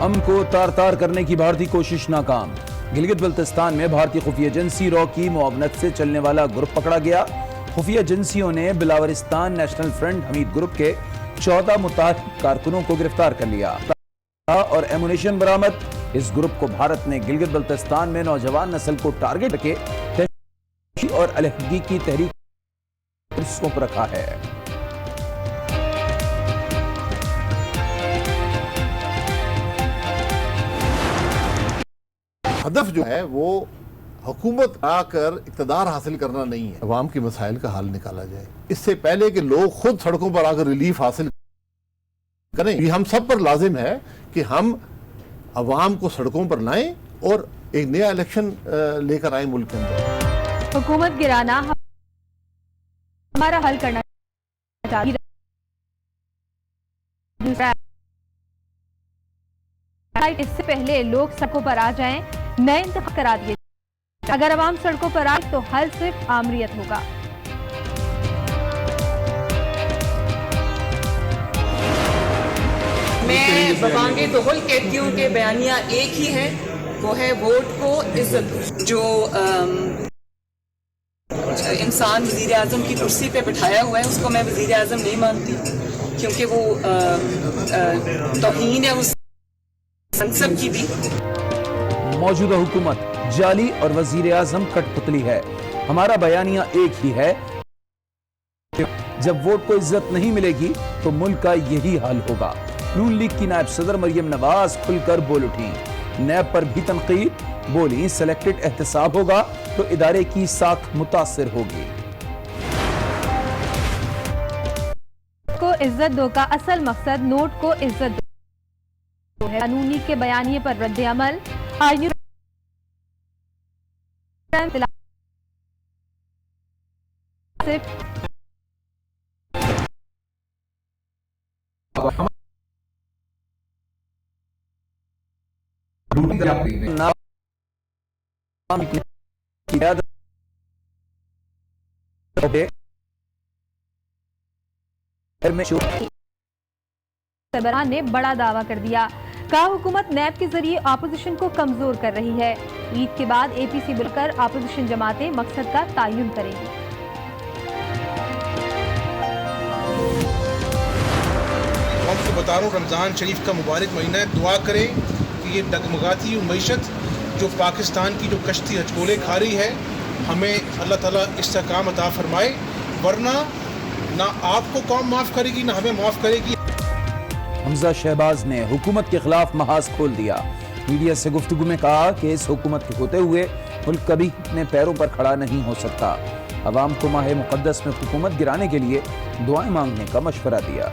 हम को तार तार करने की भारतीय कोशिश नाकाम। गिलगित बल्तिस्तान में भारतीय खुफिया एजेंसी रॉ की मुआवनत से चलने वाला ग्रुप पकड़ा गया। खुफिया एजेंसियों ने बिलावरिस्तान नेशनल फ्रंट हमीद ग्रुप के 14 मुताहिद कारकुनों को गिरफ्तार कर लिया और एमुनेशन बरामद। इस ग्रुप को भारत ने गिलगित बल्तिस्तान में नौजवान नस्ल को टारगेट करके तहरीक और अलहदगी की तहरीक सौंप रखा है। हदफ जो है वो हुकूमत आकर इक़्तिदार हासिल करना नहीं है, अवाम के मसाइल का हल निकाला जाए। इससे पहले कि लोग खुद सड़कों पर आकर रिलीफ हासिल करें, ये हम सब पर लाजिम है कि हम अवाम को सड़कों पर लाएं और एक नया इलेक्शन लेकर आए मुल्क के अंदर। हुकूमत गिराना हमारा हल करना चाहती है। इससे पहले लोग सड़कों पर आ जाएं, नए इंतखाब करा दिए। अगर अवाम सड़कों पर आए तो हल सिर्फ आमरीत होगा। मैं बबांगे दोहल कहती हूँ कि बयानिया एक ही है, वो है वोट को इज्जत। जो इंसान वजीर आजम की कुर्सी पे बिठाया हुआ है उसको मैं वजीर आजम नहीं मानती, क्योंकि वो तौहीन है उस संसद की भी। मौजूदा हुकूमत जाली और वजीर आजम कठपुतली है। हमारा बयानिया एक ही है, जब वोट को इज्जत नहीं मिलेगी तो मुल्क का यही हाल होगा। नून लीग की नायब सदर मरियम नवाज खुलकर बोल उठी। नैब पर भी तनकीद, बोली सेलेक्टेड एहतसाब होगा तो इदारे की साख मुतासिर होगी। को इज्जत दो का असल मकसद नोट को इज्जत दो है। कानूनी के बयानिए पर रद्द अमल। सरबराह ने बड़ा दावा कर दिया, कहा हुकूमत नैब के जरिए ऑपोजिशन को कमजोर कर रही है। ईद के बाद एपीसी बुलाकर ऑपोजिशन जमातें मकसद का तायुन करेंगी। आपको बता रहा हूँ, रमज़ान शरीफ का मुबारक महीना है। दुआ करें कि ये डगमगाती मईशत जो पाकिस्तान की जो कश्ती हचकोले खा रही है, हमें अल्लाह ताला इस्तेकाम अता फरमाए, वरना ना आपको कौम माफ़ करेगी ना हमें माफ़ करेगी। हमजा शहबाज ने हुकूमत के खिलाफ महाज खोल दिया। मीडिया से गुफ्तगू में कहा कि इस हुकूमत के होते हुए मुल्क कभी अपने पैरों पर खड़ा नहीं हो सकता। अवाम को माह मुक़द्दस में हुकूमत गिराने के लिए दुआएं मांगने का मशवरा दिया।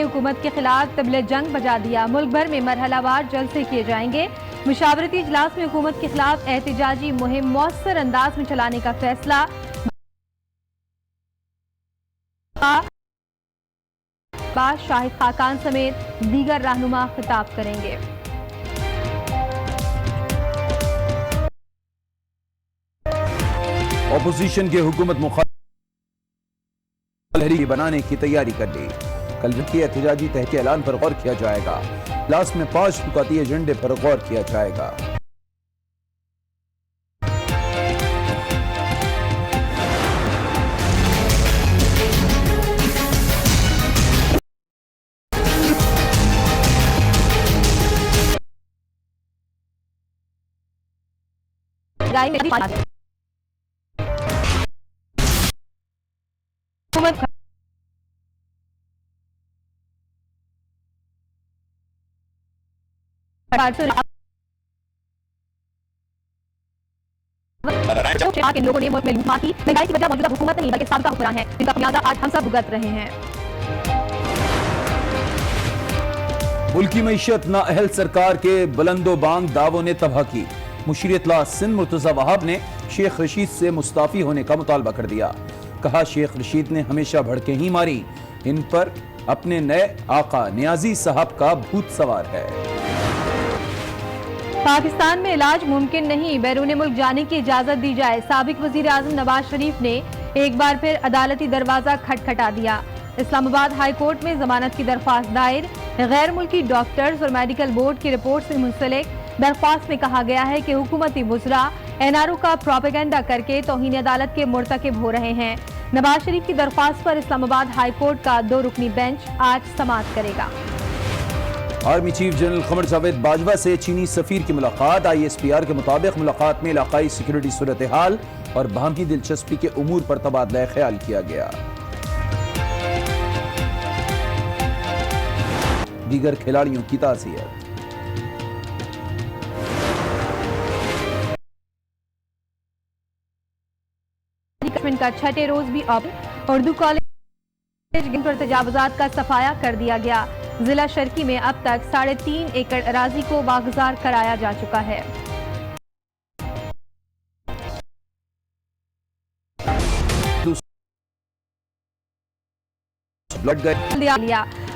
हुकूमत के खिलाफ तबले जंग बजा दिया। मुल्क भर में मरहलावार जलसे किए जाएंगे। मुशावरती इजलास में हुकूमत के खिलाफ एहतजाजी मुहिम मौसर अंदाज में चलाने का फैसला। शाहिद खाकान समेत दीगर रहनुमा खिताब करेंगे। ऑपोजिशन की हुकूमत मुखालिफ बनाने की तैयारी कर ली। कल की एहतजाजी तहरीक ऐलान पर गौर किया जाएगा। लास्ट में 5 नुकाती एजेंडे पर गौर किया जाएगा। इन लोगों ने मुल्क में लूट की महंगाई की वजह मौजूदा हुकूमत नहीं बल्कि साबिका हुक्मरान है, जिनका खमियाजा आज हम सब भुगत रहे हैं। मुल्की मईशत नाअहल सरकार के बुलंदो बांग दावों ने तबाह की। मुशीर इत्तला सिंध मुर्तजा वहाब ने शेख रशीद से मुस्ताफी होने का मुतालबा कर दिया। कहा शेख रशीद ने हमेशा भड़के ही मारी, इन पर अपने नए आका नियाजी साहब का भूत सवार है। पाकिस्तान में इलाज मुमकिन नहीं, बैरून मुल्क जाने की इजाजत दी जाए। साबिक वजीर आजम नवाज शरीफ ने एक बार फिर अदालती दरवाजा खटखटा दिया। इस्लामाबाद हाई कोर्ट में जमानत की दरख्वास्त दायर। गैर मुल्की डॉक्टर्स और मेडिकल बोर्ड की रिपोर्ट से मुंसलिक दरख्वास्त में कहा गया है कि हुकूमती मुजरा एनआरओ का प्रोपेगेंडा करके तौहीन अदालत के मुर्तकिब हो रहे हैं। नवाज शरीफ की दरख्वास्त पर इस्लामाबाद हाई कोर्ट का 2 रुकनी बेंच आज समाअत करेगा। Army chief general Qamar Javed Bajwa से चीनी सफीर की मुलाकात। ISPR के मुताबिक मुलाकात में इलाकाई सिक्योरिटी सूरत हाल और बाहमी दिलचस्पी के उमूर पर तबादला ख्याल किया गया। दीगर खिलाड़ियों की ताज़ियत। का 6ठे रोज भी ओपन। उर्दू कॉलेज पर तजावुजात का सफाया कर दिया गया। जिला शर्की में अब तक 3.5 एकड़ अराजी को वागुजार कराया जा चुका है।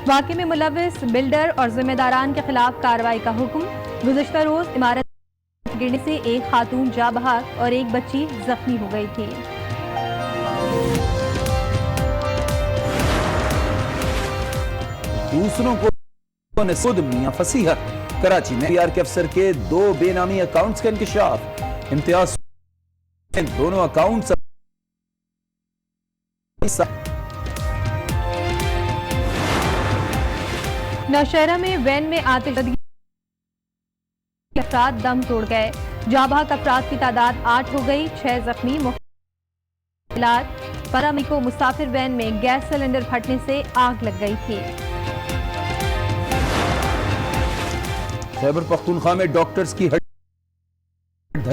वाक़े में मुलविस बिल्डर और जिम्मेदारान के खिलाफ कार्रवाई का हुक्म। गुज़श्ता रोज इमारत गिरने से एक खातून जा बहक और एक बच्ची जख्मी हो गई थी। दूसरों को नसूद मियां फसीहत। कराची में PR के अफसर के 2 बेनामी अकाउंट्स का इंकशाफ। इम्तियाज दोनों अकाउंट्स नौशहरा में वैन में आतिशबाजी के अफराद दम तोड़ गए। जाबाक अफराद की तादाद 8 हो गई, 6 जख्मी। 15 मई को मुसाफिर वैन में गैस सिलेंडर फटने से आग लग गई थी। खैबर पख्तूनख्वा में डॉक्टर्स की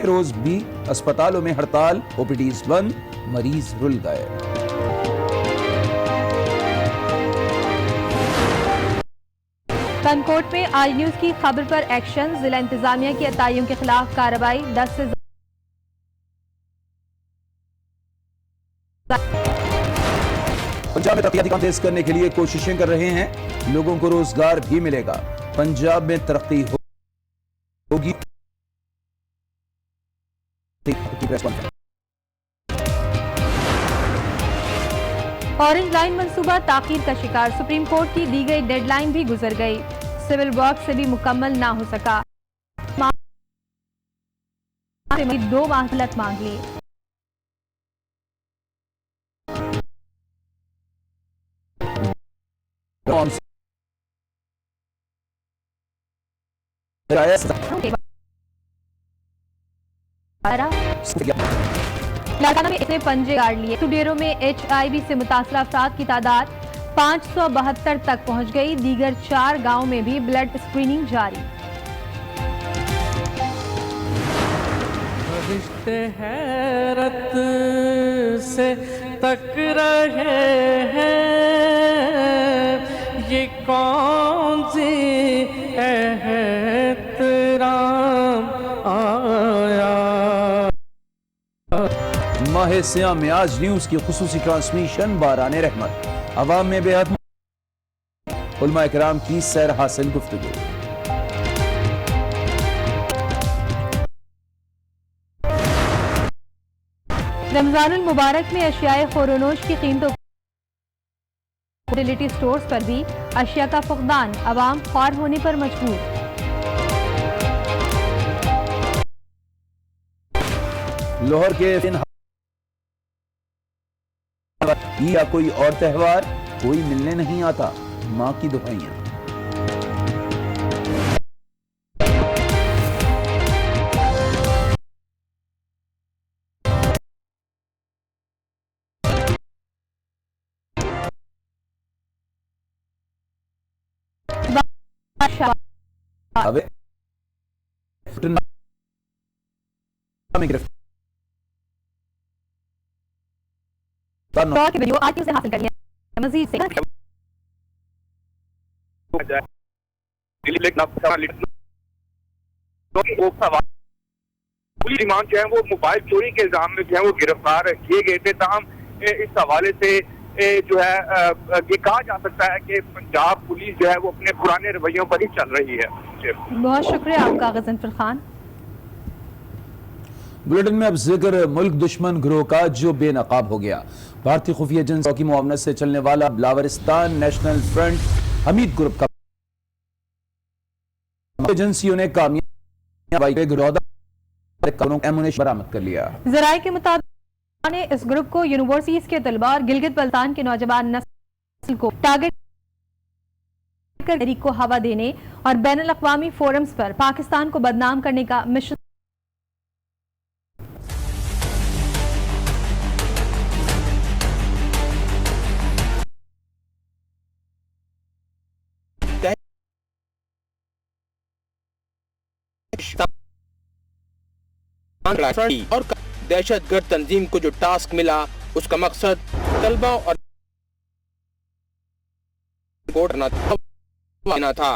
रोज भी अस्पतालों में हड़ताल। OPDs बंद, मरीज रुल गए। कनकोट में आज न्यूज की खबर पर एक्शन। जिला इंतजामिया की अताइयों के खिलाफ कार्रवाई। 10 से पंजाब में तरक्याती काम तेज करने के लिए कोशिशें कर रहे हैं, लोगों को रोजगार भी मिलेगा। पंजाब में तरक्की होगी। ऑरेंज लाइन मंसूबा ताखीर का शिकार। सुप्रीम कोर्ट की दी गई डेडलाइन भी गुजर गई। सिविल वर्क से भी मुकम्मल ना हो सका। 2 माह मोहलत मांग ली। लाड़काना में इतने पंजे गाड़ लिए। टुडेरो में HIV से मुतासरा अफराद की तादाद 572 तक पहुंच गई। दीगर 4 गांव में भी ब्लड स्क्रीनिंग जारी। रिश्ते हैरत से तक रहे हैं, ये कौन सी एहतराम आया। माह सियाम में आज न्यूज की खुसूसी ट्रांसमिशन बाराने रहमत। अवाम में बेहद उलमा इकराम की सैर हासिल गुफ्तगू। रमजानुल मुबारक में अशियाए खोरोनोश की कीमतों यूटिलिटी स्टोर्स पर भी अशिया का फुकदान। अवाम ख्वार होने पर मजबूर। लाहौर के या कोई और त्योहार कोई मिलने नहीं आता। मां की दुआइयां। अबे वीडियो आज से हासिल करिए। मजीद से इमाम जो है वो मोबाइल चोरी के इल्जाम में जो है वो गिरफ्तार किए गए थे। ताहम इस हवाले से जो है ये कहा जा सकता है कि पंजाब पुलिस जो है वो अपने पुराने रवैयों पर ही चल रही है। बहुत शुक्रिया आपका गजनफर खान। बुलेटिन में अब जिक्र मुल्क दुश्मन गिरोह का जो बेनकाब हो गया। भारतीय खुफिया एजेंसियों की मुआवनत से चलने वाला बिलावरिस्तान नेशनल फ्रंट हमीद ग्रुप का एजेंसियों ने कामयाब बरामद कर लिया। जराये के मुताबिक ने इस ग्रुप को यूनिवर्सिटीज के तलबा और गिलगित बल्तान के नौजवान नस्ल को टारगेट कर को हवा देने और बैनुल अक़वामी फोरम्स पर पाकिस्तान को बदनाम करने का मिशन और दहशतगर्द तंजीम को जो टास्क मिला उसका मकसद तलबा और था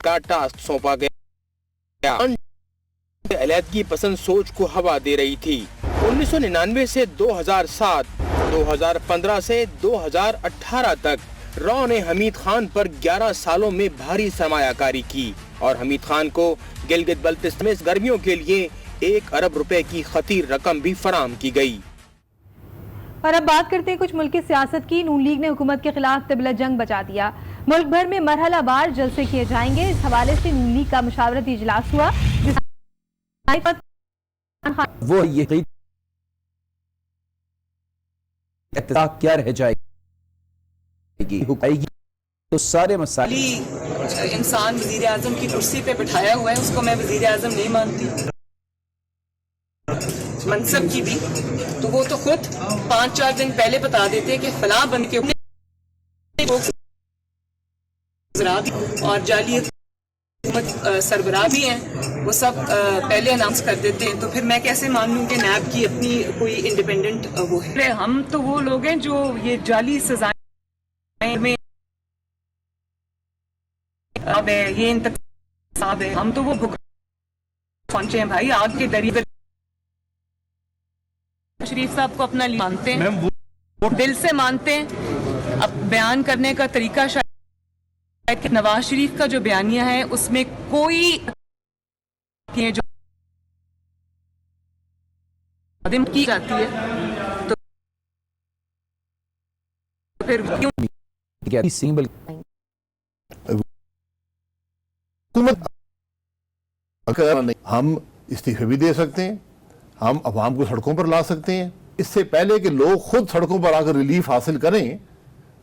का टास्क सौंपा गया। अलहदगी पसंद सोच को हवा दे रही थी। 1999 से 2007, 2015 से 2018 तक रॉ ने हमीद खान पर 11 सालों में भारी सरमायाकारी की और हमीद खान को गिलगित बल्तिस्तान में गर्मियों के लिए 1 अरब रुपए की खतीर रकम भी फराम की गई। और अब बात करते हैं कुछ मुल्की सियासत की। नून लीग ने हुकूमत के खिलाफ तिबला जंग बचा दिया। मुल्क भर में मरहलावार जलसे किए जाएंगे। इस हवाले से नून लीग का मुशावरती इजलास हुआ। वो ये क्या रह जाएगी तो सारे मसाले इंसान वजीर आजम की कुर्सी पे बिठाया हुआ है, उसको मैं वजीर आजम नहीं मानती। मनसब की भी तो वो तो खुद 5-4 दिन पहले बता देते कि फलां बन के और जाली सरबराह भी हैं, वो सब पहले अनाउंस कर देते हैं। तो फिर मैं कैसे मान लूं कि नैब की अपनी कोई इंडिपेंडेंट वो है। हम तो वो लोग हैं जो ये जाली सजाएं में अब ये इंतखाब है, हम तो वो पहुंचे हैं भाई आग के दरिया। शरीफ साहब को अपना मानते हैं, दिल से मानते हैं। अब बयान करने का तरीका शायद नवाज शरीफ का जो बयानिया है उसमें कोई जो की जाती है तो फिर क्यों सिंबल हम इस्तीफे भी दे सकते हैं, हम अवाम को सड़कों पर ला सकते हैं। इससे पहले कि लोग खुद सड़कों पर आकर रिलीफ हासिल करें,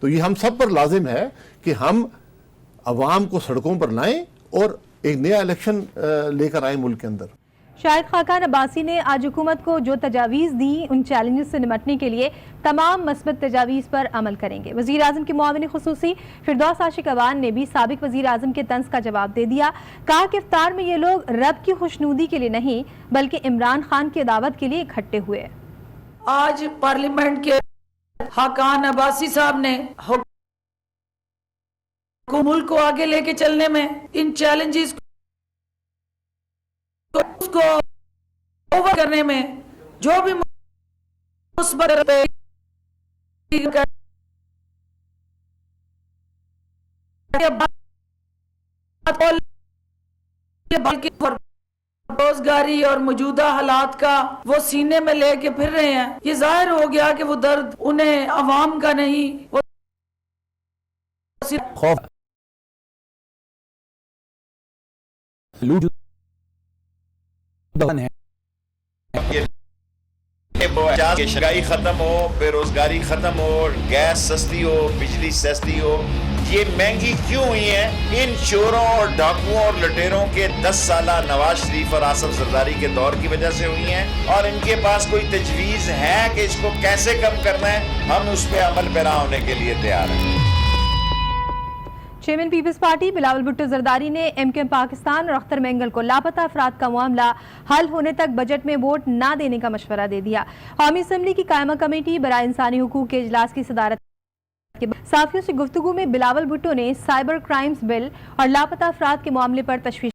तो ये हम सब पर लाजिम है कि हम अवाम को सड़कों पर लाएं और एक नया इलेक्शन लेकर आए मुल्क के अंदर। शाहिद खाकान अब्बासी ने आज हुकूमत को जो तजावीज़ दी उन चैलेंजेस से निपटने के लिए तमाम मस्बत तजावीज़ पर अमल करेंगे। वज़ीर आज़म के मुआविन खुसूसी फिरदौस आशिक अवान ने भी साबिक वज़ीर आज़म के तंज का जवाब दे दिया। कहा कि इफ्तार में ये लोग रब की खुशनुदी के लिए नहीं बल्कि इमरान खान की दावत के लिए इकट्ठे हुए। आज पार्लियामेंट के खाकान अब्बासी साहब ने को मुल्क को आगे लेके चलने में इन चैलेंजेस को ओवर करने में जो भी मुस्बत रोजगारी और मौजूदा हालात का वो सीने में लेके फिर रहे हैं। ये जाहिर हो गया कि वो दर्द उन्हें अवाम का नहीं वो खौफ है। महंगाई खत्म हो, बेरोजगारी खत्म हो, गैस सस्ती हो, बिजली सस्ती हो, ये महंगी क्यों हुई है? इन चोरों और डाकुओं और लुटेरों के 10 साला नवाज शरीफ और आसिफ जरदारी के दौर की वजह से हुई हैं। और इनके पास कोई तजवीज है कि इसको कैसे कम करना है? हम उस पर अमल पैरा होने के लिए तैयार हैं। Chairman peoples party Bilawal Bhutto Zardari ने एमकेएम पाकिस्तान और अख्तर मेंगल को लापता अफराद का मामला हल होने तक बजट में वोट न देने का मशवरा दे दिया। कौमी असम्बली की कायमा कमेटी बराए इंसानी हुकूक के इजलास की सदारत के बाद साथियों से गुफ्तगू में बिलावल भुट्टो ने साइबर क्राइम्स बिल और लापता अफराद के मामले पर तशवीश